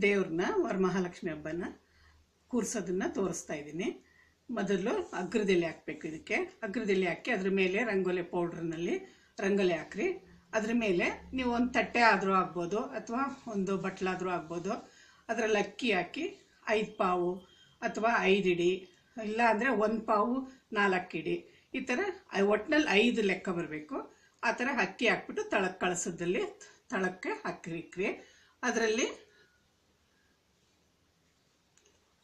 ದೇವ್ರನ್ನ ವರಮಹಾಲಕ್ಷ್ಮಿ ಹಬ್ಬನ ಕೂರಿಸೋದನ್ನ ತೋರಿಸ್ತಾ ಇದ್ದೀನಿ. ಮೊದಲು ಅಗ್ರದೆಲೆ ಹಾಕಬೇಕು. ಇದಕ್ಕೆ ಅಗ್ರದೆಲೆ ಹಾಕಿ ಅದ್ರ ಮೇಲೆ ರಂಗೋಲಿ ಪೌಡ್ರ್ನಲ್ಲಿ ರಂಗೋಲಿ ಹಾಕ್ರಿ. ಅದ್ರ ಮೇಲೆ ನೀವು ಒಂದು ತಟ್ಟೆ ಆದರೂ ಆಗ್ಬೋದು ಅಥವಾ ಒಂದು ಬಟ್ಲಾದರೂ ಆಗ್ಬೋದು. ಅದರಲ್ಲಿ ಅಕ್ಕಿ ಹಾಕಿ 5 ಪಾವು ಅಥವಾ 5 ಇಡಿ, ಇಲ್ಲ ಅಂದರೆ 1 ಪಾವು 4 ಇಡಿ, ಈ ಥರ ಒಟ್ಟಿನಲ್ಲಿ 5 ಲೆಕ್ಕ ಬರಬೇಕು. ಆ ಥರ ಅಕ್ಕಿ ಹಾಕ್ಬಿಟ್ಟು ತಳಕ್ಕೆ ಕಳಸದಲ್ಲಿ ತಳಕ್ಕೆ ಹಾಕಿಕ್ರಿ. ಅದರಲ್ಲಿ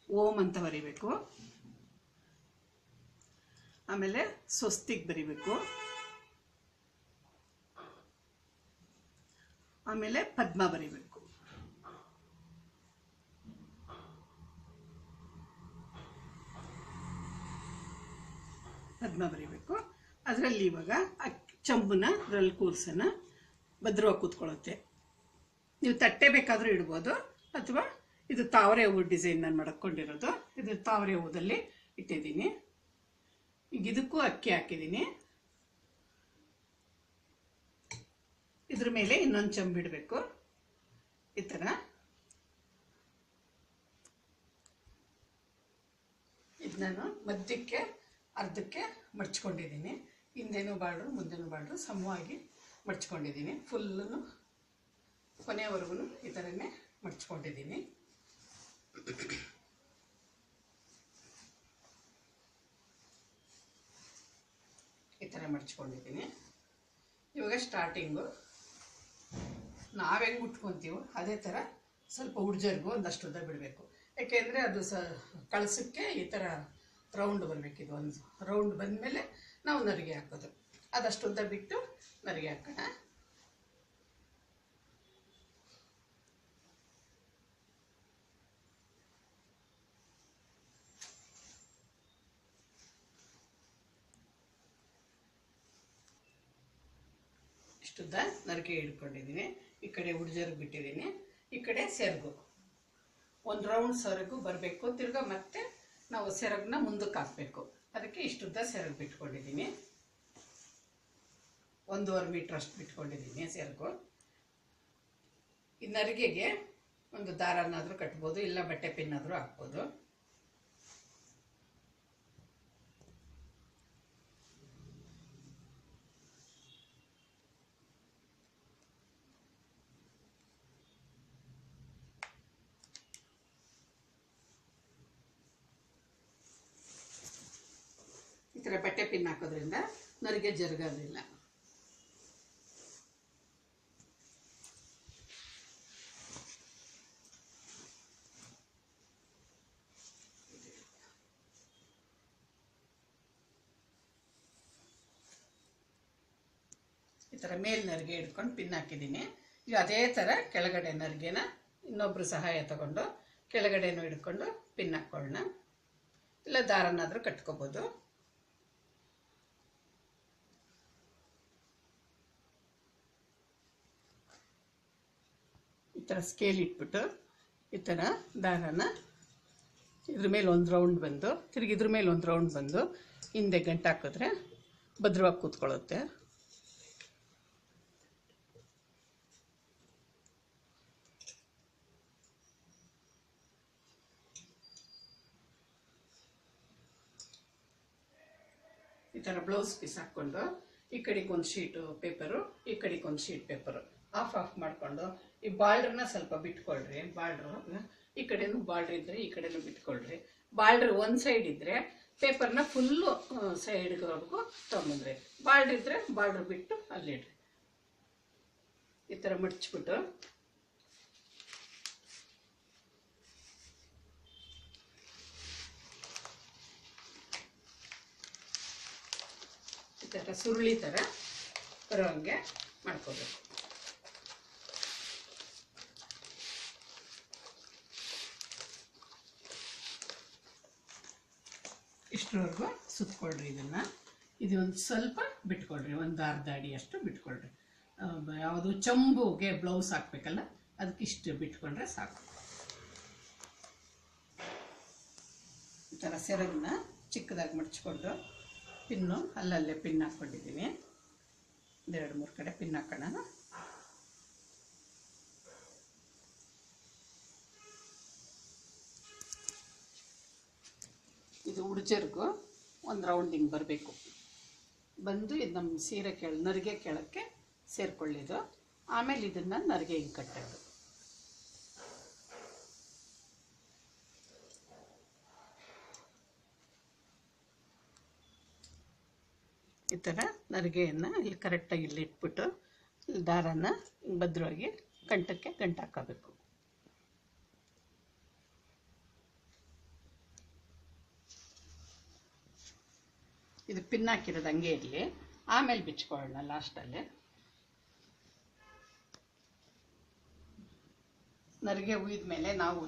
ಓಂ ಅಂತ ಬರಿಬೇಕು. ಆಮೇಲೆ ಸ್ವಸ್ತಿಕ್ ಬರಿಬೇಕು. ಆಮೇಲೆ ಪದ್ಮ ಬರಿಬೇಕು. ಅದರಲ್ಲಿ ಇವಾಗ ಚಂಬುನ ಅದ್ರಲ್ಲಿ ಕೂರ್ಸೋಣ. ಭದ್ರವಾಗಿ ಕೂತ್ಕೊಳ್ಳುತ್ತೆ. ನೀವು ತಟ್ಟೆ ಬೇಕಾದರೂ ಇಡ್ಬೋದು ಅಥವಾ ಇದು ತಾವರೆ ಹೂವು ಡಿಸೈನ್ ನಾನು ಮಾಡ್ಕೊಂಡಿರೋದು. ಇದು ತಾವರೆ ಹೂದಲ್ಲಿ ಇಟ್ಟಿದ್ದೀನಿ. ಈಗ ಇದಕ್ಕೂ ಅಕ್ಕಿ ಹಾಕಿದ್ದೀನಿ. ಇದ್ರ ಮೇಲೆ ಇನ್ನೊಂದು ಚಂಬಿಡಬೇಕು. ಈ ಥರ ಇದು ನಾನು ಮಧ್ಯಕ್ಕೆ ಅರ್ಧಕ್ಕೆ ಮಡ್ಚ್ಕೊಂಡಿದ್ದೀನಿ. ಹಿಂದೆನೂ ಬಾರ್ಡ್ರು ಮುಂದೆನೂ ಬಾರ್ಡ್ರು ಸಮವಾಗಿ ಮಡ್ಚ್ಕೊಂಡಿದ್ದೀನಿ. ಫುಲ್ಲೂ ಕೊನೆಯವರೆಗೂ ಈ ಥರನೇ ಮಡ್ಚ್ಕೊಂಡಿದ್ದೀನಿ. ಈ ಥರ ಮಡ್ಚ್ಕೊಂಡಿದ್ದೀನಿ. ಇವಾಗ ಸ್ಟಾರ್ಟಿಂಗು ನಾವು ಹೆಂಗೆ ಉಟ್ಕೊತೀವೋ ಅದೇ ಥರ ಸ್ವಲ್ಪ ಉಡ್ಜರ್ಗೂ ಒಂದಷ್ಟು ಉದ್ದ ಬಿಡಬೇಕು. ಯಾಕೆಂದರೆ ಅದು ಕಳಸಕ್ಕೆ ಈ ಥರ ರೌಂಡ್ ಬರಬೇಕು. ಇದು ಒಂದು ರೌಂಡ್ ಬಂದಮೇಲೆ ನಾವು ನರಿಗೆ ಹಾಕೋದು. ಅದಷ್ಟು ಉದ್ದ ಬಿಟ್ಟು ನರಿಗೆ ಹಾಕೋಣ. ಇಷ್ಟುದ್ದ ನರಿಗೆ ಹಿಡ್ಕೊಂಡಿದ್ದೀನಿ. ಈ ಕಡೆ ಉಡ್ಜರ್ಗೆ ಬಿಟ್ಟಿದ್ದೀನಿ. ಈ ಕಡೆ ಸೆರಗು ಒಂದು ರೌಂಡ್ ಸೆರಗು ಬರಬೇಕು. ತಿರ್ಗಾ ಮತ್ತೆ ನಾವು ಸೆರಗನ್ನ ಮುಂದಕ್ಕೆ ಹಾಕಬೇಕು. ಅದಕ್ಕೆ ಇಷ್ಟುದ್ದ ಸೆರಗು ಬಿಟ್ಕೊಂಡಿದ್ದೀನಿ. 1.5 ಮೀಟ್ರ್ ಅಷ್ಟು ಬಿಟ್ಕೊಂಡಿದ್ದೀನಿ ಸೆರಗು. ಈ ನರಿಗೆಗೆ ಒಂದು ದಾರನಾದರೂ ಕಟ್ಬೋದು, ಇಲ್ಲ ಬಟ್ಟೆ ಪಿನ್ನಾದರೂ ಹಾಕ್ಬೋದು. ಈ ಥರ ಬಟ್ಟೆ ಪಿನ್ ಹಾಕೋದ್ರಿಂದ ನರಿಗೆ ಜರುಗೋದಿಲ್ಲ. ಈ ಥರ ಮೇಲ್ ನರಿಗೆ ಹಿಡ್ಕೊಂಡು ಪಿನ್ ಹಾಕಿದ್ದೀನಿ. ಈಗ ಅದೇ ಥರ ಕೆಳಗಡೆ ನರಿಗೆನ ಇನ್ನೊಬ್ಬರು ಸಹಾಯ ತಗೊಂಡು ಕೆಳಗಡೆನೂ ಹಿಡ್ಕೊಂಡು ಪಿನ್ ಹಾಕ್ಕೊಳ್ಳೋಣ. ಇಲ್ಲ ದಾರನಾದರೂ ಕಟ್ಕೋಬೋದು. ಈ ಥರ ಸ್ಕೇಲ್ ಇಟ್ಬಿಟ್ಟು ಈ ಥರ ದಾರನ ಇದ್ರ ಮೇಲೆ ಒಂದು ರೌಂಡ್ ಬಂದು ತಿರುಗಿ ಇದ್ರ ಮೇಲೆ ಒಂದು ರೌಂಡ್ ಬಂದು ಹಿಂದೆ ಗಂಟು ಹಾಕಿದ್ರೆ ಭದ್ರವಾಗಿ ಕೂತ್ಕೊಳ್ಳುತ್ತೆ. ಈ ಥರ ಬ್ಲೌಸ್ ಪೀಸ್ ಹಾಕ್ಕೊಂಡು ಈ ಕಡೆಗೆ ಒಂದು ಶೀಟು ಪೇಪರು, ಈ ಕಡೆಗೆ ಒಂದು ಶೀಟ್ ಪೇಪರು ಆಫ್ ಮಾಡಿಕೊಂಡು ಈ ಬಾರ್ಡ್ರನ್ನ ಸ್ವಲ್ಪ ಬಿಟ್ಕೊಳ್ರಿ. ಬಾರ್ಡ್ರು ಈ ಕಡೆನೂ ಬಾರ್ಡ್ರ್ ಇದ್ದರೆ ಈ ಕಡೆನೂ ಬಿಟ್ಕೊಳ್ರಿ. ಬಾರ್ಡ್ರ್ ಒಂದು ಸೈಡ್ ಇದ್ದರೆ ಪೇಪರ್ನ ಫುಲ್ಲು ಸೈಡ್ವರೆಗೂ ತೊಗೊಂಡ್ರಿ. ಬಾರ್ಡ್ರ್ ಇದ್ದರೆ ಬಾರ್ಡ್ರ್ ಬಿಟ್ಟು ಅಲ್ಲಿಡ್ರಿ. ಈ ಥರ ಮಡ್ಚ್ಬಿಟ್ಟು ಈ ಥರ ಸುರುಳಿ ಥರ ಬರೋ ಹಂಗೆ ಮಾಡ್ಕೋಬೇಕು. ಇಷ್ಟರವರೆಗೂ ಸುತ್ಕೊಳ್ರಿ. ಇದು ಒಂದು ಸ್ವಲ್ಪ ಬಿಟ್ಕೊಳ್ರಿ. ಒಂದು ಅರ್ಧ ಅಡಿ ಅಷ್ಟು ಬಿಟ್ಕೊಳ್ರಿ. ಯಾವುದು ಚಂಬುಗೆ ಬ್ಲೌಸ್ ಹಾಕ್ಬೇಕಲ್ಲ ಅದಕ್ಕೆ ಇಷ್ಟು ಬಿಟ್ಕೊಂಡ್ರೆ ಸಾಕು. ಈ ಥರ ಸೆರಗನ್ನ ಚಿಕ್ಕದಾಗಿ ಮಡ್ಚ್ಕೊಂಡು ಪಿನ್ನು ಅಲ್ಲಲ್ಲೇ ಪಿನ್ ಹಾಕ್ಕೊಂಡಿದ್ದೀನಿ. 2-3 ಕಡೆ ಪಿನ್ ಹಾಕೋಣ. ಇದು ಉಡ್ಜರ್ಗು ಒಂದು ರೌಂಡ್ ಹಿಂಗೆ ಬರಬೇಕು. ಬಂದು ಇದು ನಮ್ಮ ಸೀರೆ ನರಿಗೆ ಕೆಳಕ್ಕೆ ಸೇರಿಕೊಳ್ಳಿದು. ಆಮೇಲೆ ಇದನ್ನು ನರಿಗೆ ಹಿಂಗೆ ಕಟ್ಟೋದು. ಈ ಥರ ನರಿಗೆಯನ್ನು ಇಲ್ಲಿ ಕರೆಕ್ಟಾಗಿ ಇಲ್ಲಿ ಇಟ್ಬಿಟ್ಟು ದಾರನ ಭದ್ರವಾಗಿ ಕಂಠಕ್ಕೆ ಗಂಟು ಹಾಕೋಬೇಕು. ಇದು ಪಿನ್ ಹಾಕಿರೋದು ಹಂಗೆ ಇರಲಿ, ಆಮೇಲೆ ಬಿಚ್ಕೊಳ್ಳೋಣ ಲಾಸ್ಟಲ್ಲಿ. ನರಿಗೆ ಹುಯ್ದ ಮೇಲೆ ನಾವು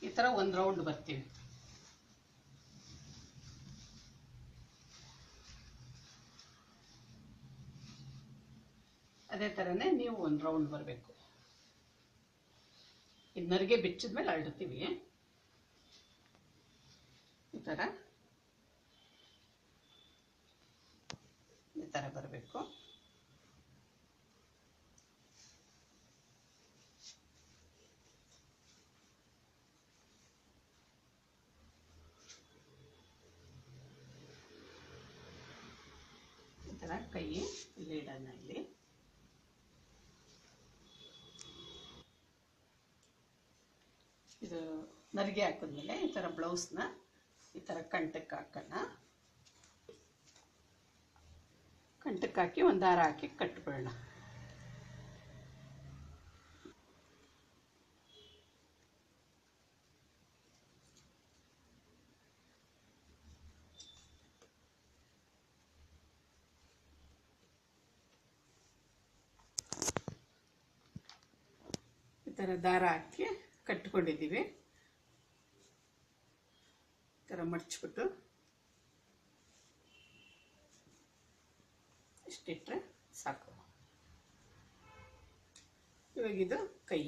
ಈ ಥರ ಒಂದು ರೌಂಡ್ ಬರ್ತೀವಿ. ಅದೇ ಥರನೇ ನೀವು ಒಂದು ರೌಂಡ್ ಬರಬೇಕು. ಇದು ನರಿಗೆ ಬಿಚ್ಚಿದ್ಮೇಲೆ ಅಳ್ತೀವಿ. ಈ ಥರ ಬರಬೇಕು. ಈ ಥರ ಕೈ ಇಲ್ಲಿ ಇಡೋಣ. ಇಲ್ಲಿ ಇದು ನರಿಗೆ ಹಾಕಿದ್ಮೇಲೆ ಈ ಥರ ಬ್ಲೌಸ್ನ ಈ ಥರ ಕಂಠಕ್ಕೆ ಹಾಕೋಣ. ಕಂಠಕ್ಕೆ ಹಾಕಿ ಒಂದು ದಾರ ಹಾಕಿ ಕಟ್ಬಿಡೋಣ. ಈ ಥರ ದಾರ ಹಾಕಿ ಕಟ್ಕೊಂಡಿದ್ದೀವಿ. ಈ ಥರ ಮಡ್ಚಿಬಿಟ್ಟು ಇಷ್ಟಿಟ್ರೆ ಸಾಕು. ಇವಾಗಿದು ಕೈ.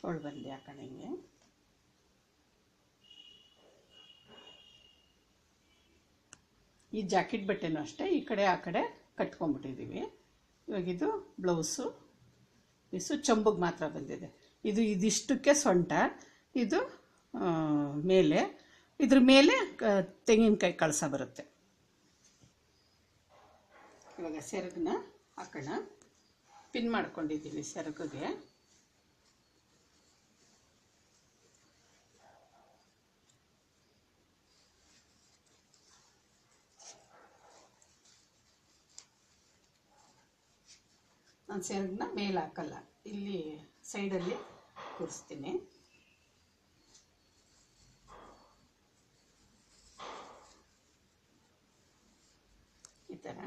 ತೋಳು ಬಂದು ಹಾಕೋಣ ಹಿಂಗೆ. ಈ ಜಾಕೆಟ್ ಬಟ್ಟೆನೂ ಅಷ್ಟೇ ಈ ಕಡೆ ಆ ಕಡೆ ಕಟ್ಕೊಂಡ್ಬಿಟ್ಟಿದ್ದೀವಿ. ಇವಾಗಿದು ಬ್ಲೌಸು ಪೀಸು ಚಂಬುಗೆ ಮಾತ್ರ ಬಂದಿದೆ. ಇದಿಷ್ಟಕ್ಕೆ ಸೊಂಟ, ಇದು ಮೇಲೆ, ಇದ್ರ ಮೇಲೆ ತೆಂಗಿನಕಾಯಿ ಕಳಸ ಬರುತ್ತೆ. ಇವಾಗ ಸೆರಗನ್ನ ಹಾಕೋಣ. ಪಿನ್ ಮಾಡ್ಕೊಂಡಿದ್ದೀವಿ ಸೆರಗಿಗೆ. ನಾನು ಸೆರಗನ್ನ ಮೇಲೆ ಹಾಕಲ್ಲ, ಇಲ್ಲಿ ಸೈಡಲ್ಲಿ ಕೂರಿಸ್ತೀನಿ. ಈ ಥರ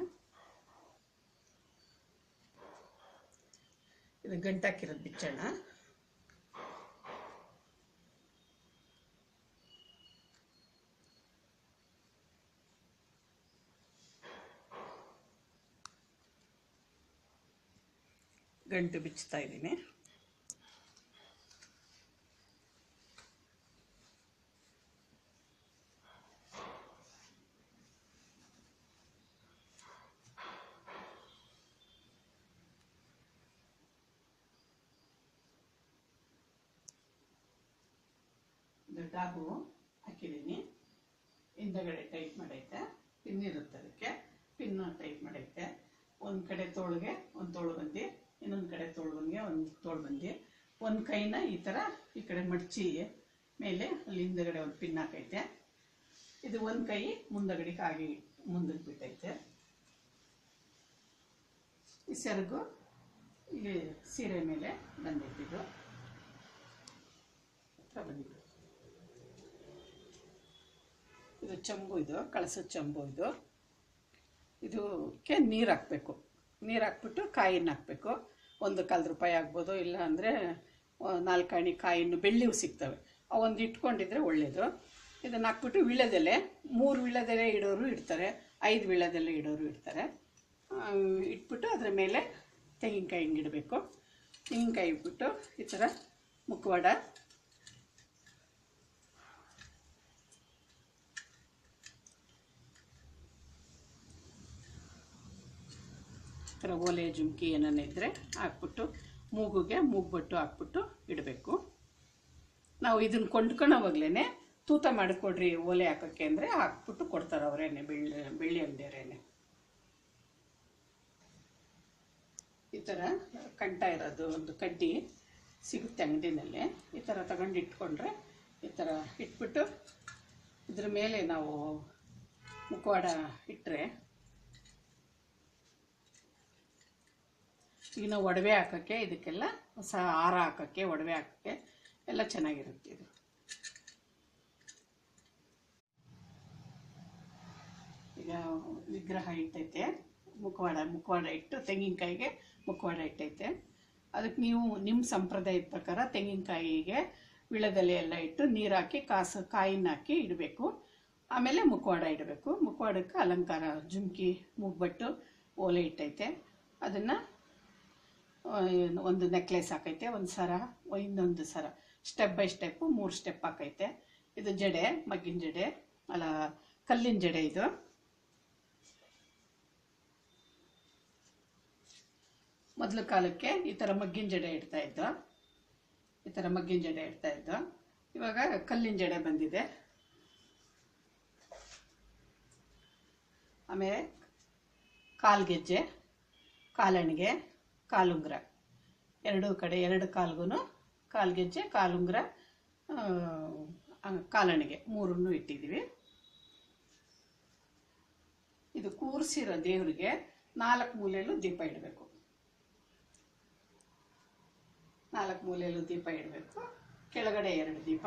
ಇದು ಗಂಟಾಕಿರೋದು ಬಿಚ್ಚೋಣ. ಗಂಟು ಬಿಚ್ಚುತ್ತಾ ಇದ್ದೀನಿ. ಟಾಪು ಹಾಕಿದ್ದೀನಿ. ಹಿಂದಗಡೆ ಟೈಟ್ ಮಾಡೈತೆ, ಪಿನ್ ಇರುತ್ತೆ, ಅದಕ್ಕೆ ಪಿನ್ನು ಟೈಟ್ ಮಾಡೈತೆ. ಒಂದು ಕಡೆ ತೋಳಿಗೆ ಒಂದು ತೋಳು ಬಂದು, ಇನ್ನೊಂದು ಕಡೆ ತೋಳ್ಬಂಗೆ ಒಂದು ತೋಳು ಬಂದು, ಒಂದು ಕೈನ ಈ ಥರ ಈ ಕಡೆ ಮಡಚಿ ಮೇಲೆ ಅಲ್ಲಿ ಹಿಂದಗಡೆ ಒಂದು ಪಿನ್ ಹಾಕೈತೆ. ಇದು ಒಂದು ಕೈ ಮುಂದಗಡೆ ಆಗಿ ಮುಂದಕ್ಕೆ ಬಿಟ್ಟೈತೆ. ಈ ಸೆರಗು ಇಲ್ಲಿ ಸೀರೆ ಮೇಲೆ ಬಂದೈತಿದ್ದು ಬಂದಿದ್ದು. ಇದು ಚಂಬು, ಇದು ಕಳಸದ ಚಂಬು. ಇದಕ್ಕೆ ನೀರು ಹಾಕಬೇಕು. ನೀರು ಹಾಕ್ಬಿಟ್ಟು ಕಾಯಿನ ಹಾಕಬೇಕು. 1 ರೂಪಾಯಿ ಆಗ್ಬೋದು, ಇಲ್ಲ ಅಂದರೆ 4 ಆಣಿ ಕಾಯಿನ್ನು ಬೆಳ್ಳಿವು ಸಿಗ್ತವೆ, ಅವೊಂದು ಇಟ್ಕೊಂಡಿದ್ರೆ ಒಳ್ಳೆಯದು. ಇದನ್ನು ಹಾಕ್ಬಿಟ್ಟು ವೀಳ್ಯದೆಲೆ 3 ವೀಳ್ಯದೆಲೆ ಇಡೋರು ಇಡ್ತಾರೆ, 5 ವೀಳ್ಯದೆಲೆ ಇಡೋರು ಇಡ್ತಾರೆ. ಇಟ್ಬಿಟ್ಟು ಅದರ ಮೇಲೆ ತೆಂಗಿನಕಾಯಿ ಹಿಂಗಿಡಬೇಕು. ತೆಂಗಿನಕಾಯಿ ಇಟ್ಬಿಟ್ಟು ಈ ಥರ ಮುಖವಾಡ ಥರ ಓಲೆ ಜುಮ್ಕಿ ಏನನ್ನ ಇದ್ದರೆ ಹಾಕ್ಬಿಟ್ಟು ಮೂಗುಗೆ ಮೂಗ್ಬಟ್ಟು ಹಾಕ್ಬಿಟ್ಟು ಇಡಬೇಕು. ನಾವು ಇದನ್ನು ಕೊಂಡ್ಕೊಳ್ಳೋವಾಗಲೇ ತೂತ ಮಾಡಿಕೊಡ್ರಿ ಓಲೆ ಹಾಕೋಕ್ಕೆ ಅಂದರೆ ಹಾಕ್ಬಿಟ್ಟು ಕೊಡ್ತಾರೆ ಅವರೇನೆ, ಬೆಳ್ಳಿ ಅಂಗಡಿಯವರೇನೆ. ಈ ಥರ ಕಂಠ ಇರೋದು ಒಂದು ಕಡ್ಡಿ ಸಿಗುತ್ತೆ ಅಂಗಡಿನಲ್ಲೇ. ಈ ಥರ ತಗೊಂಡು ಇಟ್ಕೊಂಡ್ರೆ ಈ ಥರ ಇಟ್ಬಿಟ್ಟು ಇದ್ರ ಮೇಲೆ ನಾವು ಮುಖವಾಡ ಇಟ್ಟರೆ, ಈಗ ನಾವು ಒಡವೆ ಹಾಕೋಕ್ಕೆ ಇದಕ್ಕೆಲ್ಲ ಹಾರ ಹಾಕೋಕ್ಕೆ ಒಡವೆ ಹಾಕೋಕ್ಕೆ ಎಲ್ಲ ಚೆನ್ನಾಗಿರುತ್ತೆ ಇದು. ಈಗ ವಿಗ್ರಹ ಇಟ್ಟೈತೆ, ಮುಖವಾಡ ಇಟ್ಟು ತೆಂಗಿನಕಾಯಿಗೆ ಮುಖವಾಡ ಇಟ್ಟೈತೆ. ಅದಕ್ಕೆ ನೀವು ನಿಮ್ಮ ಸಂಪ್ರದಾಯದ ಪ್ರಕಾರ ತೆಂಗಿನಕಾಯಿಗೆ ವಿಳೆದೆಲೆ ಎಲ್ಲ ಇಟ್ಟು ನೀರು ಹಾಕಿ ಕಾಯಿನ ಹಾಕಿ ಇಡಬೇಕು. ಆಮೇಲೆ ಮುಖವಾಡ ಇಡಬೇಕು. ಮುಖವಾಡಕ್ಕೆ ಅಲಂಕಾರ ಜುಮ್ಕಿ ಮೂಗ್ಬಟ್ಟು ಓಲೆ ಇಟ್ಟೈತೆ. ಅದನ್ನು ಒಂದು ನೆಕ್ಲೆಸ್ ಹಾಕೈತೆ, ಒಂದು ಸರ, ಇನ್ನೊಂದು ಸರ, ಸ್ಟೆಪ್ ಬೈ ಸ್ಟೆಪ್ಪು 3 ಸ್ಟೆಪ್ ಹಾಕೈತೆ. ಇದು ಜಡೆ, ಮಗ್ಗಿನ ಜಡೆ ಅಲ್ಲ ಕಲ್ಲಿನ ಜಡೆ. ಇದು ಮೊದಲು ಕಾಲಕ್ಕೆ ಈ ಥರ ಮಗ್ಗಿನ ಜಡೆ ಇಡ್ತಾ ಇದ್ದು, ಇವಾಗ ಕಲ್ಲಿನ ಜಡೆ ಬಂದಿದೆ. ಆಮೇಲೆ ಕಾಲ್ಗೆಜ್ಜೆ, ಕಾಲಣಿಗೆ, ಕಾಲುಂಗುರ, ಎರಡೂ ಕಡೆ 2 ಕಾಲ್ಗೂ ಕಾಲ್ಗೆಜ್ಜೆ, ಕಾಲುಂಗುರ, ಕಾಲಣಿಗೆ 3 ಇಟ್ಟಿದ್ದೀವಿ. ಇದು ಕೂರಿಸಿರೋ ದೇವರಿಗೆ 4 ಮೂಲೆಯಲ್ಲೂ ದೀಪ ಇಡಬೇಕು. 4 ಮೂಲೆಯಲ್ಲೂ ದೀಪ ಇಡಬೇಕು. ಕೆಳಗಡೆ 2 ದೀಪ,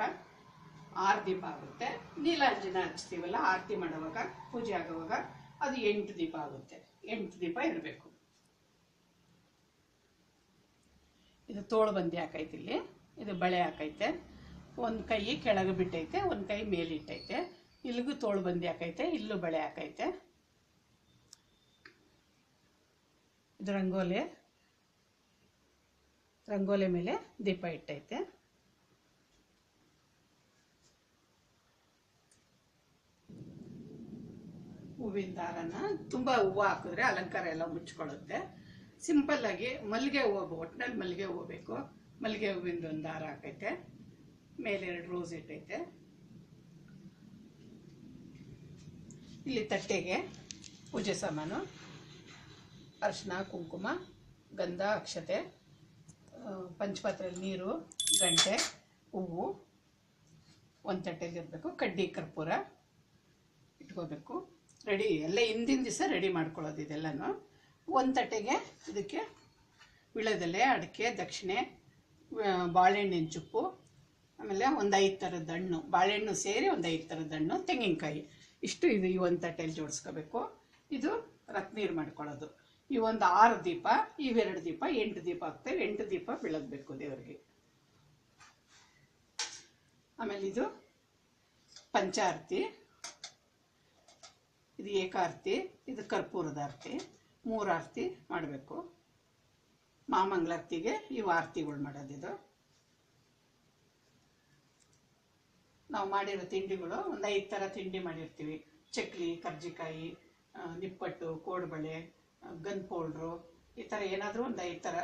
6 ದೀಪ ಆಗುತ್ತೆ. ನೀಲಾಂಜನ ಹಚ್ತೀವಲ್ಲ ಆರತಿ ಮಾಡುವಾಗ, ಪೂಜೆ ಆಗುವಾಗ, ಅದು 8 ದೀಪ ಆಗುತ್ತೆ. 8 ದೀಪ ಇರಬೇಕು. ಇದು ತೋಳು ಬಂದಿ ಹಾಕೈತೆ, ಇಲ್ಲಿ ಇದು ಬಳೆ ಹಾಕೈತೆ. ಒಂದು ಕೈ ಕೆಳಗೆ ಬಿಟ್ಟೈತೆ, ಒಂದು ಕೈ ಮೇಲಿಟ್ಟೈತೆ. ಇಲ್ಲಿಗೂ ತೋಳು ಬಂದಿ ಹಾಕೈತೆ, ಇಲ್ಲೂ ಬಳೆ ಹಾಕೈತೆ. ಇದು ರಂಗೋಲಿ ಮೇಲೆ ದೀಪ ಇಟ್ಟೈತೆ. ಹೂವಿನ ದಾರನ ತುಂಬ ಹೂವು ಹಾಕಿದ್ರೆ ಅಲಂಕಾರ ಎಲ್ಲ ಮುಚ್ಕೊಳ್ಳುತ್ತೆ. ಸಿಂಪಲ್ ಆಗಿ ಮಲ್ಲಿಗೆ ಹೂವು, ಒಟ್ಟಿನಲ್ಲಿ ಮಲ್ಲಿಗೆ ಹೂವು ಬೇಕು. ಮಲ್ಲಿಗೆ ಹೂವಿಂದ ಒಂದು ದಾರ ಹಾಕೈತೆ, ಮೇಲೆ 2 ರೋಸ್ ಇಟ್ಟೈತೆ. ಇಲ್ಲಿ ತಟ್ಟೆಗೆ ಪೂಜೆ ಸಾಮಾನು, ಅರಿಶಿನ, ಕುಂಕುಮ, ಗಂಧ, ಅಕ್ಷತೆ, ಪಂಚಪಾತ್ರೆಯಲ್ಲಿ ನೀರು, ಗಂಟೆ, ಹೂವು ಒಂದು ತಟ್ಟೆಯಲ್ಲಿ ಇರಬೇಕು. ಕಡ್ಡಿ ಕರ್ಪೂರ ಇಟ್ಕೋಬೇಕು. ರೆಡಿ ಎಲ್ಲ ಹಿಂದಿನ ದಿವಸ ರೆಡಿ ಮಾಡ್ಕೊಳ್ಳೋದು ಇದೆಲ್ಲನೂ. ಒಂದು ತಟ್ಟೆಗೆ ಇದಕ್ಕೆ ವಿಳೆದೆಲೆ, ಅಡಿಕೆ, ದಕ್ಷಿಣೆ, ಬಾಳೆಹಣ್ಣಿನ ಚುಪ್ಪು, ಆಮೇಲೆ ಒಂದು 5 ಥರದ ಹಣ್ಣು, ಬಾಳೆಹಣ್ಣು ಸೇರಿ ಒಂದು 5 ಥರದ ಹಣ್ಣು, ತೆಂಗಿನಕಾಯಿ, ಇಷ್ಟು ಇದು ಈ ಒಂದು ತಟ್ಟೆಯಲ್ಲಿ ಜೋಡಿಸ್ಕೋಬೇಕು. ಇದು ರತ್ನೀರು ಮಾಡ್ಕೊಳ್ಳೋದು. ಈ ಒಂದು 6 ದೀಪ, ಇವೆರಡು ದೀಪ, 8 ದೀಪ ಆಗ್ತವೆ. 8 ದೀಪ ಬೆಳಗಬೇಕು ದೇವರಿಗೆ. ಆಮೇಲೆ ಇದು ಪಂಚಾರತಿ, ಇದು ಏಕಾರತಿ, ಇದು ಕರ್ಪೂರದ ಆರತಿ. 3 ಆರತಿ ಮಾಡಬೇಕು. ಮಾಮಂಗಳಾರತಿಗೆ ಇವು ಆರತಿಗಳು ಮಾಡೋದಿದು. ನಾವು ಮಾಡಿರೋ ತಿಂಡಿಗಳು ಒಂದು 5 ಥರ ತಿಂಡಿ ಮಾಡಿರ್ತೀವಿ. ಚಕ್ಲಿ, ಕರ್ಜಿಕಾಯಿ, ನಿಪ್ಪಟ್ಟು, ಕೋಡುಬಳೆ, ಗನ್ ಪೌಡ್ರು, ಈ ಥರ ಏನಾದರೂ ಒಂದು 5 ಥರ.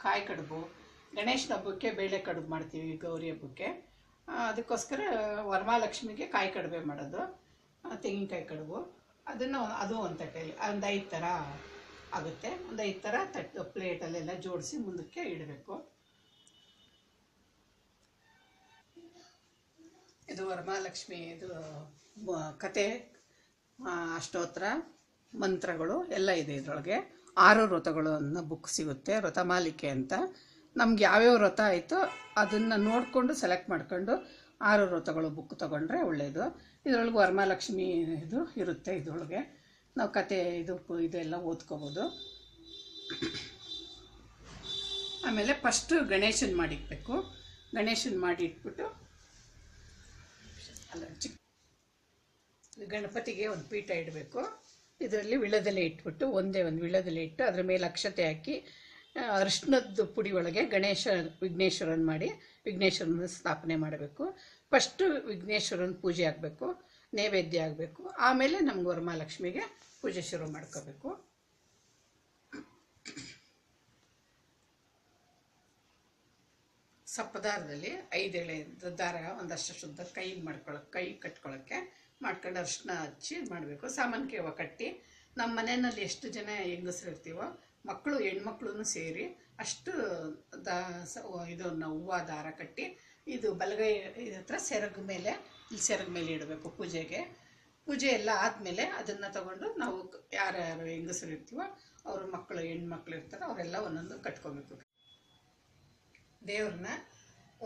ಕಾಯಿ ಕಡುಬು, ಗಣೇಶನ ಹಬ್ಬಕ್ಕೆ ಬೇಳೆ ಕಡುಬು ಮಾಡ್ತೀವಿ, ಗೌರಿ ಹಬ್ಬಕ್ಕೆ. ಅದಕ್ಕೋಸ್ಕರ ವರಮಹಾಲಕ್ಷ್ಮಿಗೆ ಕಾಯಿ ಕಡುಬೆ ಮಾಡೋದು, ತೆಂಗಿನಕಾಯಿ ಕಡುಬು. ಅದು ಒಂದು ತಟ್ಟೆಯಲ್ಲಿ ಒಂದು 5 ಥರ ಆಗುತ್ತೆ. ಒಂದು 5 ಥರ ಪ್ಲೇಟಲ್ಲೆಲ್ಲ ಜೋಡಿಸಿ ಮುಂದಕ್ಕೆ ಇಡಬೇಕು. ಇದು ವರಮಹಾಲಕ್ಷ್ಮಿ ಇದು ಕತೆ, ಅಷ್ಟೋತ್ರ, ಮಂತ್ರಗಳು ಎಲ್ಲ ಇದೆ ಇದರೊಳಗೆ. 6 ವ್ರತಗಳು ಅನ್ನೋ ಬುಕ್ ಸಿಗುತ್ತೆ, ವ್ರತಮಾಲಿಕೆ ಅಂತ. ನಮ್ಗೆ ಯಾವ್ಯಾವ ವ್ರತ ಆಯಿತೋ ಅದನ್ನು ನೋಡಿಕೊಂಡು ಸೆಲೆಕ್ಟ್ ಮಾಡ್ಕೊಂಡು 6 ವ್ರತಗಳು ಬುಕ್ ತೊಗೊಂಡ್ರೆ ಒಳ್ಳೆಯದು. ಇದರೊಳಗೆ ವರಮಹಾಲಕ್ಷ್ಮಿ ಇದು ಇರುತ್ತೆ. ಇದರೊಳಗೆ ನಾವು ಕತೆ ಇದೆಲ್ಲ ಓದ್ಕೋಬೋದು. ಆಮೇಲೆ ಫಸ್ಟು ಗಣೇಶನ ಮಾಡಿಕ್ಬೇಕು. ಗಣೇಶನ ಮಾಡಿ ಇಟ್ಬಿಟ್ಟು ಗಣಪತಿಗೆ ಒಂದು ಪೀಠ ಇಡಬೇಕು. ಇದರಲ್ಲಿ ವಿಳೆದೆಲೆ ಇಟ್ಬಿಟ್ಟು ಒಂದೇ ಒಂದು ವಿಳೆದೆಲೆ ಇಟ್ಟು ಅದರ ಮೇಲೆ ಅಕ್ಷತೆ ಹಾಕಿ ಅರಿಶಿನದ ಪುಡಿ ಒಳಗೆ ವಿಘ್ನೇಶ್ವರನ ಮಾಡಿ ವಿಘ್ನೇಶ್ವರನ ಸ್ಥಾಪನೆ ಮಾಡಬೇಕು. ಫಸ್ಟು ವಿಘ್ನೇಶ್ವರನ ಪೂಜೆ ಆಗಬೇಕು, ನೈವೇದ್ಯ ಆಗಬೇಕು. ಆಮೇಲೆ ನಮ್ಗೆ ವರಮಹಾಲಕ್ಷ್ಮಿಗೆ ಪೂಜೆ ಶುರು ಮಾಡ್ಕೋಬೇಕು. ಸಪ್ಪದಾರದಲ್ಲಿ 5 ಎಳೆ ದಾರ ಒಂದಷ್ಟು ಶುದ್ಧ ಕೈ ಕಟ್ಕೊಳ್ಳೋಕ್ಕೆ ಮಾಡ್ಕೊಂಡು ಅರಿಶಿನ ಹಚ್ಚಿ ಮಾಡಬೇಕು. ಸಾಮಾನ್ಯ ಹೂವು ಕಟ್ಟಿ ನಮ್ಮ ಮನೆಯಲ್ಲಿ ಎಷ್ಟು ಜನ ಹೆಂಗಸರು ಇರ್ತೀವೋ ಮಕ್ಕಳು ಹೆಣ್ಮಕ್ಳು ಸೇರಿ ಅಷ್ಟು ಇದನ್ನು ಹೂವು ದಾರ ಕಟ್ಟಿ ಇದು ಬಲಗೈ ಹತ್ರ ಸೆರಗು ಮೇಲೆ ಇಡಬೇಕು. ಪೂಜೆ ಎಲ್ಲ ಆದಮೇಲೆ ಅದನ್ನು ತಗೊಂಡು ನಾವು ಯಾರ್ಯಾರು ಹೆಂಗಸರು ಇರ್ತೀವೋ ಅವ್ರ ಮಕ್ಕಳು ಹೆಣ್ಮಕ್ಳು ಇರ್ತಾರೋ ಅವರೆಲ್ಲ ಒಂದೊಂದು ಕಟ್ಕೋಬೇಕು. ದೇವ್ರನ್ನ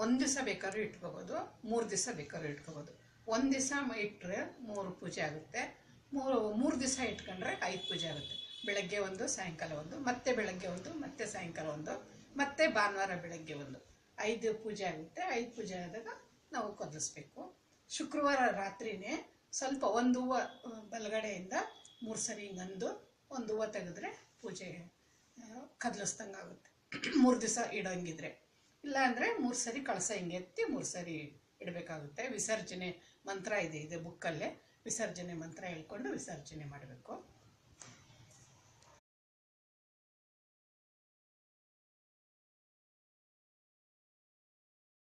1 ದಿವಸ ಬೇಕಾದ್ರೂ ಇಟ್ಕೋಬೋದು, 3 ದಿವಸ ಬೇಕಾದ್ರೂ ಇಟ್ಕೋಬೋದು. 1 ದಿವಸ ಇಟ್ಟರೆ 3 ಪೂಜೆ ಆಗುತ್ತೆ, 3 ದಿವಸ ಇಟ್ಕೊಂಡ್ರೆ 5 ಪೂಜೆ ಆಗುತ್ತೆ. ಬೆಳಗ್ಗೆ 1, ಸಾಯಂಕಾಲ 1, ಮತ್ತೆ ಬೆಳಗ್ಗೆ 1, ಮತ್ತೆ ಸಾಯಂಕಾಲ 1, ಮತ್ತೆ ಭಾನುವಾರ ಬೆಳಗ್ಗೆ 1, 5 ಪೂಜೆ ಆಗುತ್ತೆ. 5 ಪೂಜೆ ಆದಾಗ ನಾವು ಕದಲಿಸ್ಬೇಕು. ಶುಕ್ರವಾರ ರಾತ್ರಿನೇ ಸ್ವಲ್ಪ ಒಂದು ಹೂವು ಬಲಗಡೆಯಿಂದ 3 ಸರಿ ಹಿಂಗಂದು ಒಂದು ಹೂವು ತೆಗೆದ್ರೆ ಪೂಜೆ ಕದಲಿಸ್ದಂಗೆ ಆಗುತ್ತೆ. 3 ದಿವಸ ಇಡೋಂಗಿದ್ರೆ, ಇಲ್ಲ ಅಂದರೆ 3 ಸರಿ ಕಳಸ ಹಿಂಗೆ ಎತ್ತಿ 3 ಸರಿ ಇಡಬೇಕಾಗುತ್ತೆ. ವಿಸರ್ಜನೆ ಮಂತ್ರ ಇದೆ ಬುಕ್ಕಲ್ಲೇ, ವಿಸರ್ಜನೆ ಮಂತ್ರ ಹೇಳ್ಕೊಂಡು ವಿಸರ್ಜನೆ ಮಾಡಬೇಕು.